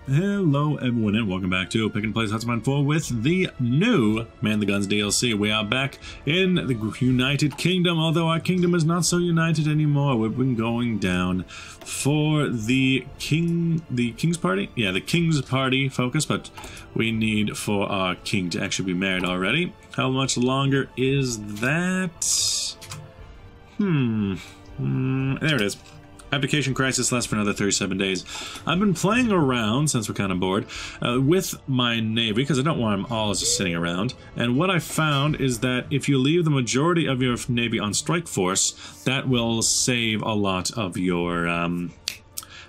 Hello everyone and welcome back to Pick and Place Hotspot 4 with the new Man the Guns DLC. We are back in the United Kingdom, although our kingdom is not so united anymore. We've been going down for the King's Party? Yeah, the King's Party focus, but we need for our king to actually be married already. How much longer is that? There it is. Abdication crisis lasts for another 37 days. I've been playing around, since we're kind of bored, with my navy, because I don't want them all just sitting around. And what I found is that if you leave the majority of your navy on strike force, that will save a lot of your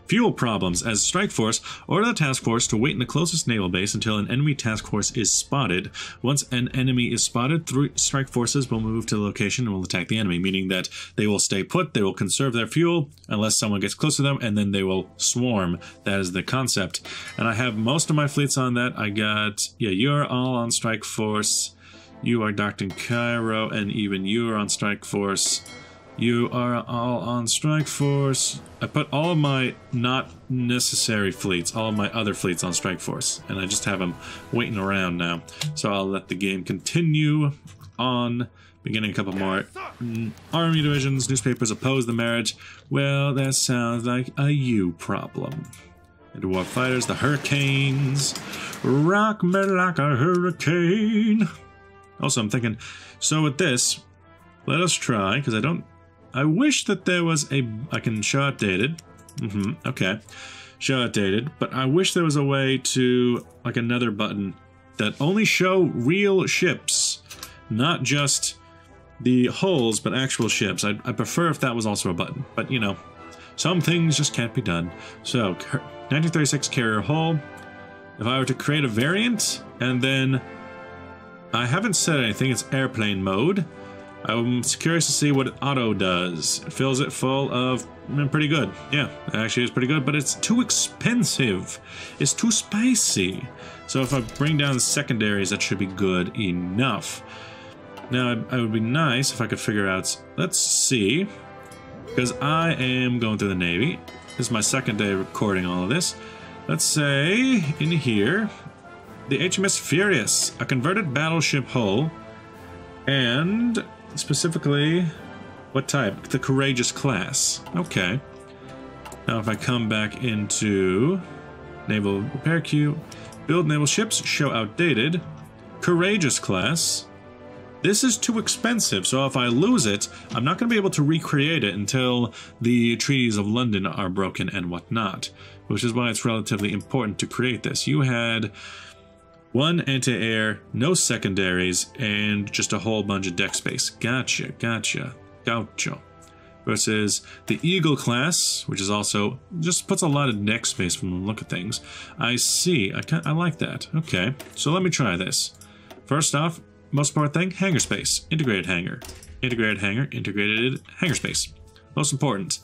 fuel problems, as strike force order the task force to wait in the closest naval base until an enemy task force is spotted. Once an enemy is spotted, 3 strike forces will move to the location and will attack the enemy, meaning that they will stay put, they will conserve their fuel unless someone gets close to them, and then they will swarm. That is the concept. And I have most of my fleets on that. I got, yeah, you're all on strike force. You are docked in Cairo, and even you are on strike force. You are all on strike force. I put all of my not necessary fleets, all of my other fleets on strike force, and I just have them waiting around now. So I'll let the game continue on, beginning a couple more army divisions. Newspapers oppose the marriage. Well, that sounds like a you problem. Interwar fighters, the hurricanes. Rock me like a hurricane. Also, I'm thinking, so with this, let us try, because I wish that there was I can show updated. Okay. Show updated. But I wish there was a way to, like another button that only show real ships. Not just the hulls, but actual ships. I prefer if that was also a button. But, you know, some things just can't be done. So, 1936 carrier hull. If I were to create a variant, and then I haven't said anything, it's airplane mode. I'm curious to see what auto does. It fills it full of pretty good. Yeah, actually it's pretty good, but it's too expensive. It's too spicy. So if I bring down the secondaries, that should be good enough. Now, it would be nice if I could figure out, let's see, because I am going through the Navy. This is my second day recording all of this. Let's say in here, the HMS Furious, a converted battleship hull, and specifically, what type? The Courageous class. Okay. Now if I come back into Naval Repair Queue, build naval ships, show outdated, Courageous class. This is too expensive, so if I lose it, I'm not going to be able to recreate it until the treaties of London are broken and whatnot, which is why it's relatively important to create this. You had 1 anti-air, no secondaries, and just a whole bunch of deck space. Gotcha. Gaucho. Versus the Eagle class, which is also just puts a lot of deck space from the look of things. I see. I like that. Okay, so let me try this. First off, most important thing, hangar space. Integrated hangar. Integrated hangar. Integrated hangar space. Most important.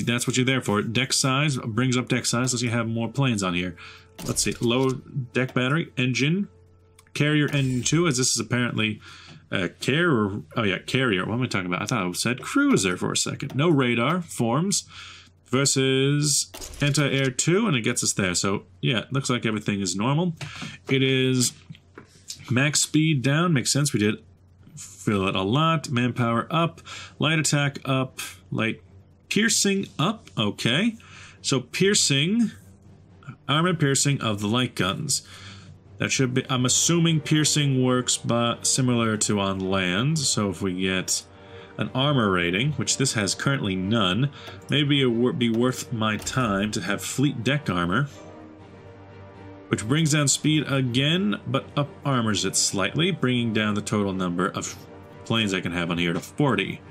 That's what you're there for. Deck size brings up deck size as you have more planes on here. Let's see, low deck battery, engine, carrier engine 2, as this is apparently a carrier. Oh yeah, carrier. What am I talking about? I thought I said cruiser for a second. No radar, forms, versus anti-air 2, and it gets us there. So yeah, it looks like everything is normal. It is max speed down, makes sense. We did fill it a lot. Manpower up, light attack up, light piercing up. Okay, so piercing. Armor piercing of the light guns. That should be, I'm assuming piercing works but similar to on land, so if we get an armor rating, which this has currently none, maybe it would be worth my time to have fleet deck armor, which brings down speed again, but up armors it slightly, bringing down the total number of planes I can have on here to 40.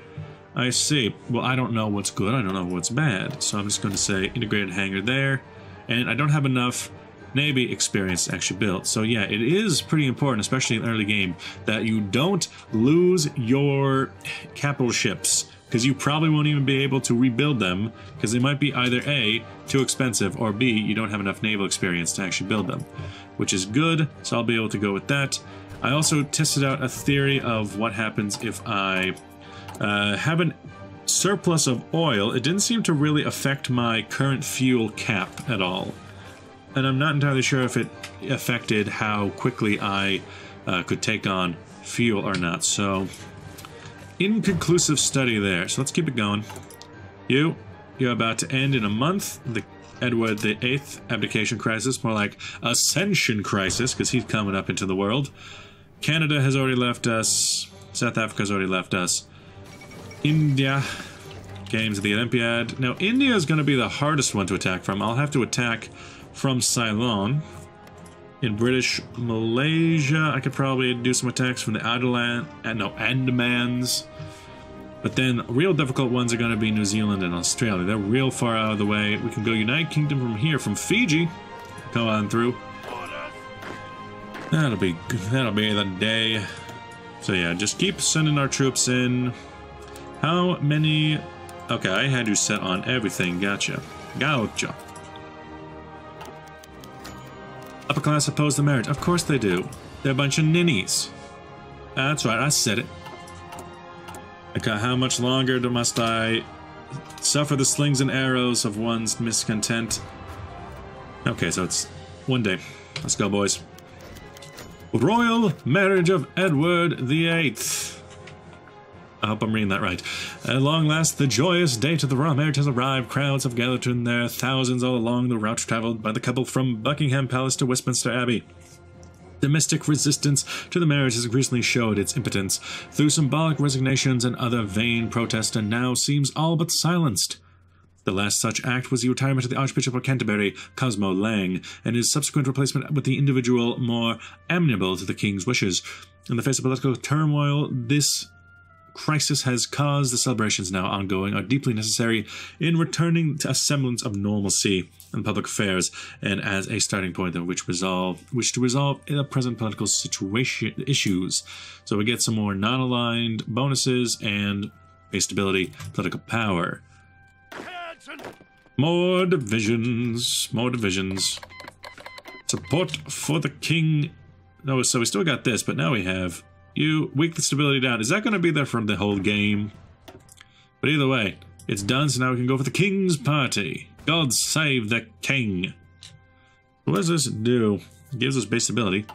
I see. Well, I don't know what's good, I don't know what's bad, so I'm just going to say integrated hangar there. And I don't have enough Navy experience to actually build. So yeah, it is pretty important, especially in early game, that you don't lose your capital ships, because you probably won't even be able to rebuild them, because they might be either A, too expensive, or B, you don't have enough naval experience to actually build them, which is good, so I'll be able to go with that. I also tested out a theory of what happens if I have an surplus of oil. It didn't seem to really affect my current fuel cap at all. and I'm not entirely sure if it affected how quickly I could take on fuel or not. So, inconclusive study there. So let's keep it going. You're about to end in a month. The Edward VIII abdication crisis, more like ascension crisis, because he's coming up into the world. Canada has already left us. South Africa has already left us. India, games of the Olympiad. Now, India is going to be the hardest one to attack from. I'll have to attack from Ceylon. In British Malaysia, I could probably do some attacks from the Andamans. But then, real difficult ones are going to be New Zealand and Australia. They're real far out of the way. We can go United Kingdom from here, from Fiji. Go on through. That'll be the day. So yeah, just keep sending our troops in. How many? Okay, I had you set on everything. Gotcha. Gotcha. Upper class oppose the marriage. Of course they do. They're a bunch of ninnies. That's right, I said it. Okay, how much longer must I suffer the slings and arrows of one's miscontent? Okay, so it's one day. Let's go, boys. Royal marriage of Edward VIII. I hope I'm reading that right. At long last, the joyous date of the royal marriage has arrived. Crowds have gathered in their thousands all along the route traveled by the couple from Buckingham Palace to Westminster Abbey. Domestic resistance to the marriage has increasingly showed its impotence through symbolic resignations and other vain protests, and now seems all but silenced. The last such act was the retirement of the Archbishop of Canterbury, Cosmo Lang, and his subsequent replacement with the individual more amenable to the king's wishes. In the face of political turmoil, this crisis has caused the celebrations now ongoing are deeply necessary in returning to a semblance of normalcy in public affairs, and as a starting point of which to resolve the present political situation issues. So we get some more non-aligned bonuses and base stability, political power. More divisions, more divisions. Support for the king. No, so we still got this, but now we have you weak the stability down. Is that going to be there for the whole game? But either way, it's done, so now we can go for the king's party. God save the king. What does this do? It gives us base stability.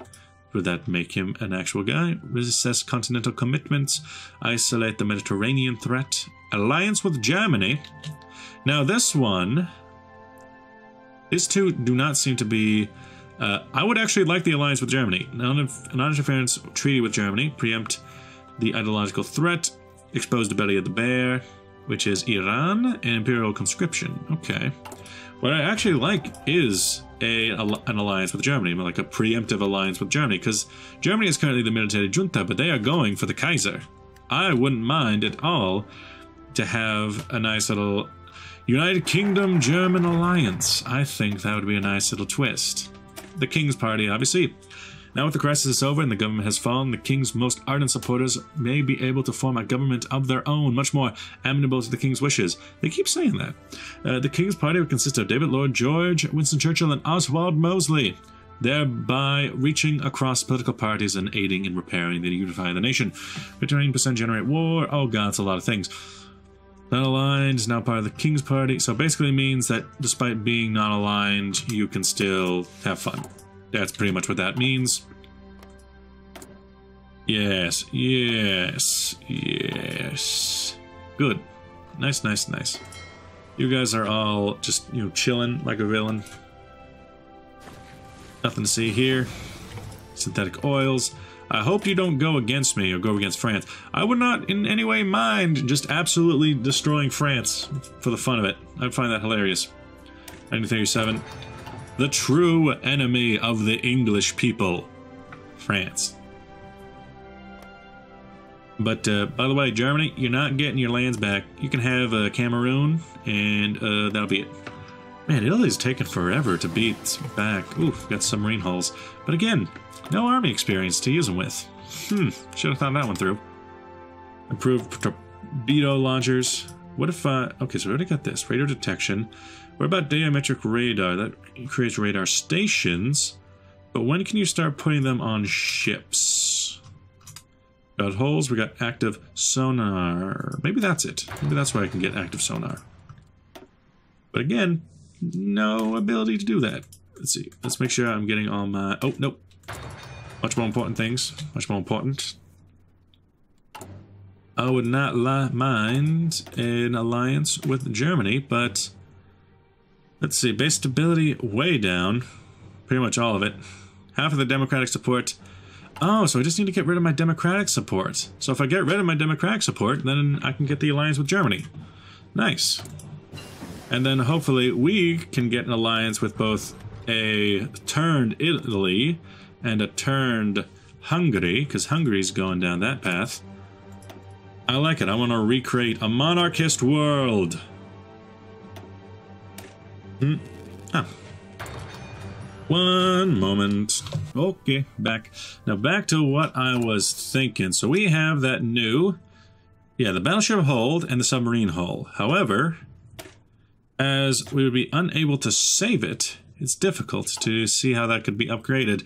Would that make him an actual guy? Recess continental commitments. Isolate the Mediterranean threat. Alliance with Germany. Now this one, these two do not seem to be... I would actually like the alliance with Germany. Non-interference treaty with Germany. Preempt the ideological threat. Expose the belly of the bear, which is Iran, and imperial conscription. Okay. What I actually like is an alliance with Germany, like a preemptive alliance with Germany, because Germany is currently the military junta, but they are going for the Kaiser. I wouldn't mind at all to have a nice little United Kingdom German alliance. I think that would be a nice little twist. The King's Party, obviously. Now with the crisis is over and the government has fallen, the King's most ardent supporters may be able to form a government of their own, much more amenable to the King's wishes. They keep saying that. The King's Party would consist of David Lloyd George, Winston Churchill, and Oswald Mosley, thereby reaching across political parties and aiding in repairing and unifying the nation. 15% generate war. Oh god, it's a lot of things. Not aligned is now part of the King's Party, so basically means that despite being not aligned, you can still have fun. That's pretty much what that means. Yes, yes, yes. Good. Nice, nice, nice. You guys are all just, you know, chilling like a villain. Nothing to see here. Synthetic oils. I hope you don't go against me or go against France. I would not in any way mind just absolutely destroying France for the fun of it. I'd find that hilarious. 1937. The true enemy of the English people. France. But, by the way, Germany, you're not getting your lands back. You can have Cameroon, and that'll be it. Man, Italy's taken forever to beat back. Oof, got submarine hulls. But again, no army experience to use them with. Should have thought that one through. Improved torpedo launchers. What if, okay, so we already got this. Radar detection. What about diametric radar? That creates radar stations. But when can you start putting them on ships? Got holes, we got active sonar. Maybe that's it. Maybe that's why I can get active sonar. But again, no ability to do that. let's see. Let's make sure I'm getting all my... Oh, nope. Much more important things. Much more important. I would not mind an alliance with Germany, but... Let's see. Base stability way down. Pretty much all of it. Half of the democratic support... Oh, so I just need to get rid of my democratic support. So if I get rid of my democratic support, then I can get the alliance with Germany. Nice. And then hopefully we can get an alliance with both a turned Italy and a turned Hungary, because Hungary's going down that path. I like it. I want to recreate a monarchist world. Ah. One moment. Okay, back. Now back to what I was thinking. So we have that new... Yeah, the battleship hold and the submarine hull. However, as we would be unable to save it, it's difficult to see how that could be upgraded.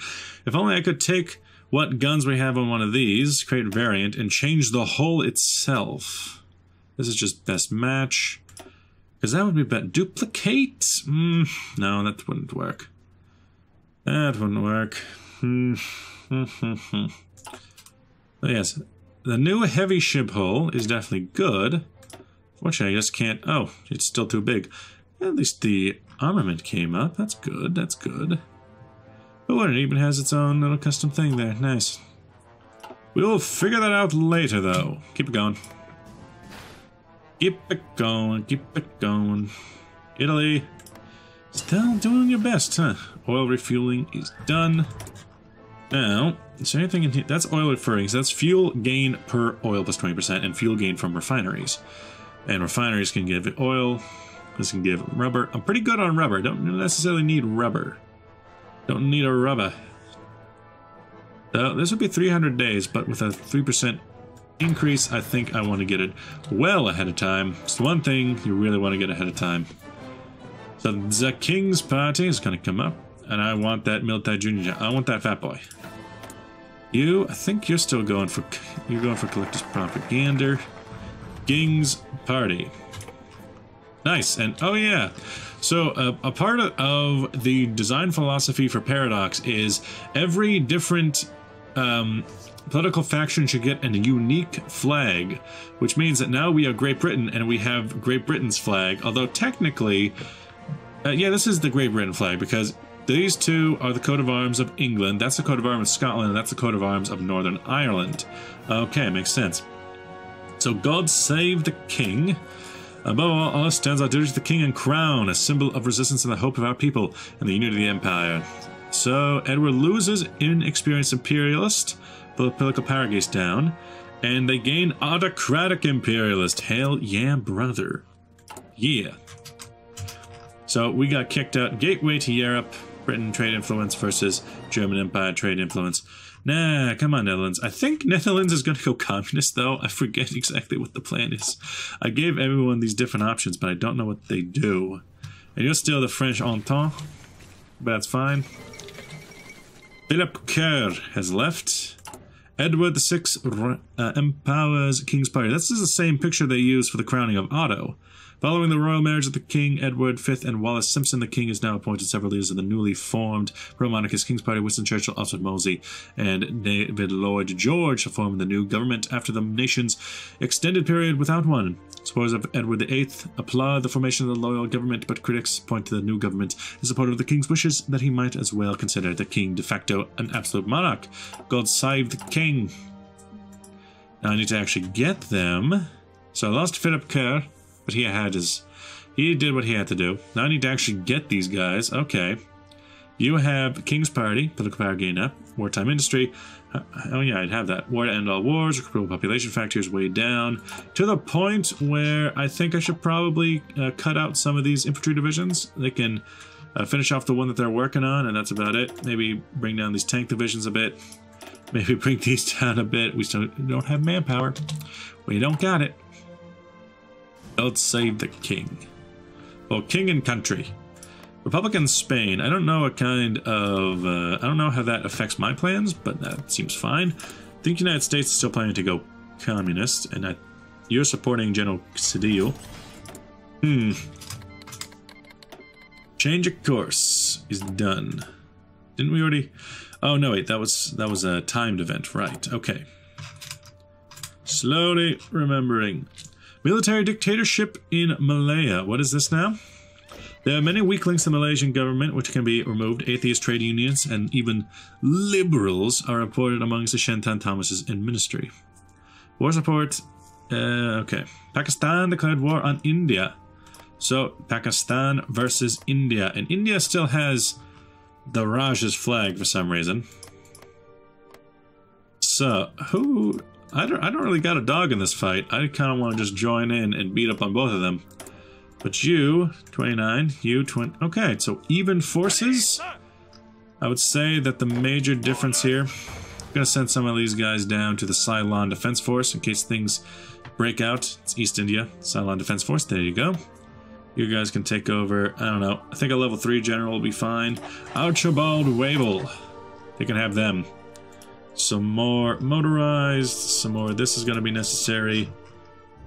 If only I could take what guns we have on one of these, create a variant, and change the hull itself. This is just best match. Because that would be better. Duplicate? No, that wouldn't work. That wouldn't work. But yes, the new heavy ship hull is definitely good. Fortunately, I just can't... Oh, it's still too big. At least the armament came up. That's good, that's good. Oh, and it even has its own little custom thing there. Nice. We will figure that out later, though. Keep it going. Keep it going, keep it going. Italy. Still doing your best, huh? Oil refueling is done. Now, is there anything in here? That's oil refueling, so that's fuel gain per oil plus 20% and fuel gain from refineries. And refineries can give it oil. This can give rubber. I'm pretty good on rubber. Don't necessarily need rubber. Don't need a rubber. So this would be 300 days, but with a 3% increase, I think I want to get it well ahead of time. It's the one thing you really want to get ahead of time. So the King's Party is going to come up, and I want that military junior. I want that fat boy. You, I think you're still going for... You're going for collector's propaganda. King's Party. Nice, and oh yeah. So a part of the design philosophy for Paradox is every different political faction should get a unique flag, which means that now we have Great Britain and we have Great Britain's flag, although technically, yeah, this is the Great Britain flag because these two are the coat of arms of England, that's the coat of arms of Scotland, and that's the coat of arms of Northern Ireland. Okay, makes sense. So God save the King. Above all else stands our duty to the King and Crown, a symbol of resistance and the hope of our people and the unity of the Empire. So Edward loses inexperienced imperialist, political power goes down, and they gain autocratic imperialist. Hell yeah, brother. Yeah. So we got kicked out. Gateway to Europe, Britain trade influence versus German Empire trade influence. Nah, come on, Netherlands. I think Netherlands is going to go communist, though. I forget exactly what the plan is. I gave everyone these different options, but I don't know what they do. And you're still the French Entente, but that's fine. Philip Kerr has left. Edward VI empowers King's Party. This is the same picture they used for the crowning of Otto. Following the royal marriage of the King, Edward V and Wallace Simpson, the King has now appointed several leaders of the newly formed pro-monarchist King's Party. Winston Churchill, Alfred Mosley, and David Lloyd George to form the new government after the nation's extended period without one. Supporters of Edward VIII applaud the formation of the loyal government, but critics point to the new government as supporter of the King's wishes that he might as well consider the King de facto an absolute monarch. God save the King. Now I need to actually get them. So I lost Philip Kerr. But he did what he had to do. Now I need to actually get these guys. Okay. You have King's Party, political power gain up, wartime industry. Oh yeah, I'd have that. War to end all wars, cripple population factors way down. To the point where I think I should probably cut out some of these infantry divisions. They can finish off the one that they're working on, and that's about it. Maybe bring down these tank divisions a bit. Maybe bring these down a bit. We still don't have manpower. We don't got it. God save the King. Well, King and Country. Republican Spain. I don't know what kind of... I don't know how that affects my plans, but that seems fine. I think the United States is still planning to go communist, and you're supporting General Cedillo. Change Change of course is done. Didn't we already? Oh no, wait, that was a timed event, right? Okay. Slowly remembering. Military dictatorship in Malaya. What is this now? There are many weak links in the Malaysian government which can be removed. Atheist trade unions and even liberals are reported amongst the Shentan Thomas's in ministry. War support. Okay. Pakistan declared war on India. So, Pakistan versus India. And India still has the Raj's flag for some reason. So, who... I don't really got a dog in this fight. I kind of want to just join in and beat up on both of them. But you, 29, you, 20... Okay, so even forces. I would say that the major difference here... I'm going to send some of these guys down to the Ceylon Defense Force in case things break out. It's East India, Ceylon Defense Force. There you go. You guys can take over, I don't know. I think a level 3 general will be fine. Archibald Wavell. They can have them. Some more motorized, some more. This is going to be necessary.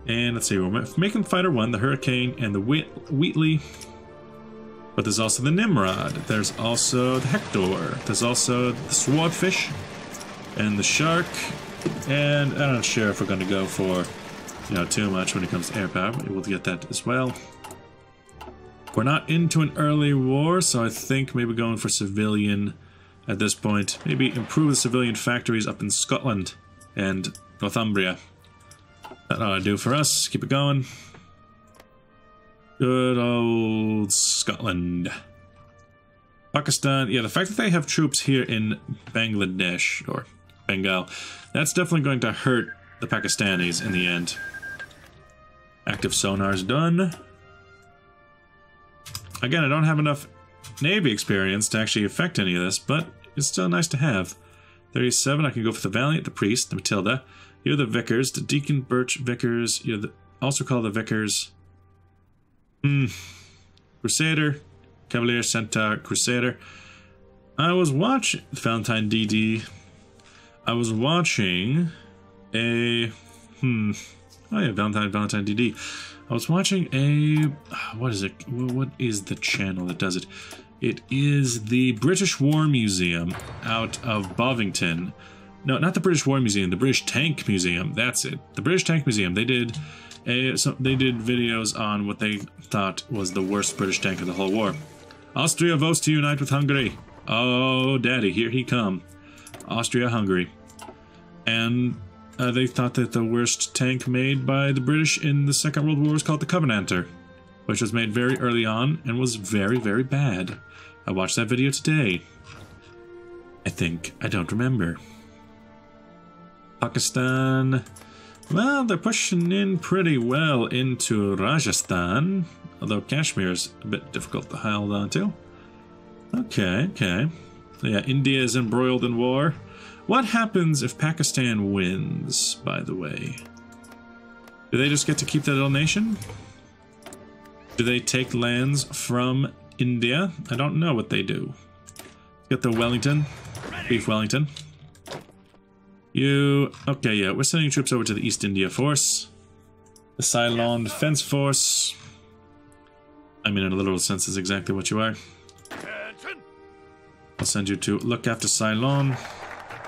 And let's see, we're making Fighter 1, the Hurricane, and the Wheatley. But there's also the Nimrod. There's also the Hector. There's also the Swordfish and the Shark. And I'm not sure if we're going to go for, you know, too much when it comes to air power. But we'll get that as well. We're not into an early war, so I think maybe going for civilian at this point. Maybe improve the civilian factories up in Scotland and Northumbria. That ought to do for us. Keep it going. Good old Scotland. Pakistan. Yeah, the fact that they have troops here in Bangladesh, or Bengal, that's definitely going to hurt the Pakistanis in the end. Active sonar's done. Again, I don't have enough Navy experience to actually affect any of this, but it's still nice to have. 37, I can go for the Valiant, the Priest, the Matilda. You're the Vickers, the Deacon, Birch, Vickers. You're the, also called the Vickers. Crusader, Cavalier, Centaur, Crusader. I was watching Valentine DD. I was watching a... Oh yeah, Valentine DD. I was watching a... What is it? What is the channel that does it? It is the British War Museum out of Bovington. No, not the British War Museum, the British Tank Museum. That's it. The British Tank Museum. They did videos on what they thought was the worst British tank of the whole war. Austria votes to unite with Hungary. Oh, daddy, here he come. Austria-Hungary. And they thought that the worst tank made by the British in the Second World War was called the Covenanter, which was made very early on and was very, very bad. I watched that video today. I think. I don't remember. Pakistan. Well, they're pushing in pretty well into Rajasthan, although Kashmir is a bit difficult to hold on to. Okay, okay. Yeah, India is embroiled in war. What happens if Pakistan wins, by the way? Do they just get to keep that little nation? Do they take lands from India? I don't know what they do. Let's get the Wellington. Beef Wellington. You... Okay, yeah, we're sending troops over to the East India Force. The Ceylon Defense Force. I mean, in a literal sense, is exactly what you are. I'll send you to look after Ceylon.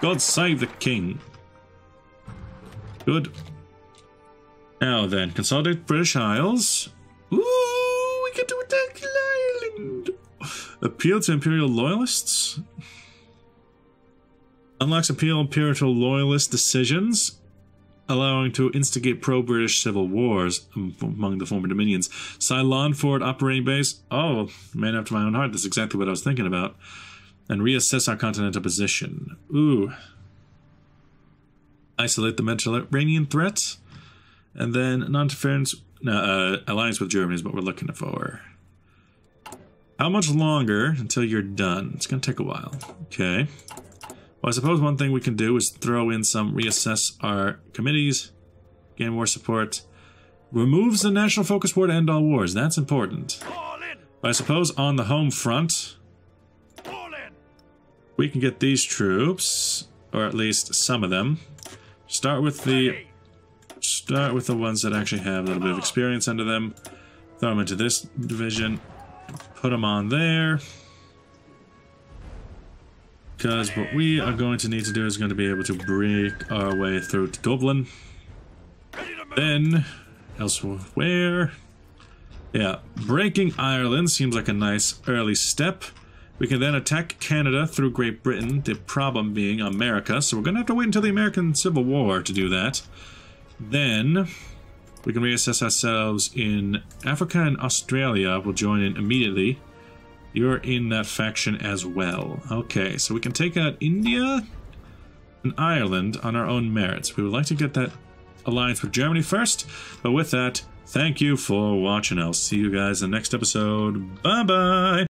God save the king. Good. Now then, consolidate British Isles. Ooh, we get to attack the island. Appeal to Imperial Loyalists. Unlocks appeal Imperial Loyalist decisions, allowing to instigate pro-British civil wars among the former dominions. Ceylon Forward Operating Base. Oh, man after my own heart. That's exactly what I was thinking about. And reassess our continental position. Ooh. Isolate the Mediterranean threat. And then non-interference... alliance with Germany is what we're looking for. How much longer until you're done? It's going to take a while. Okay. Well, I suppose one thing we can do is throw in some reassess our committees. Gain more support. Removes the national focus war to end all wars. That's important. But I suppose on the home front... we can get these troops, or at least some of them. Start with the ones that actually have a little bit of experience under them. Throw them into this division. Put them on there. Because what we are going to need to do is going to be able to break our way through to Dublin. Then, elsewhere. Yeah, breaking Ireland seems like a nice early step. We can then attack Canada through Great Britain, the problem being America. So we're going to have to wait until the American Civil War to do that. Then we can reassess ourselves in Africa and Australia. We'll join in immediately. You're in that faction as well. Okay, so we can take out India and Ireland on our own merits. We would like to get that alliance with Germany first. But with that, thank you for watching. I'll see you guys in the next episode. Bye-bye!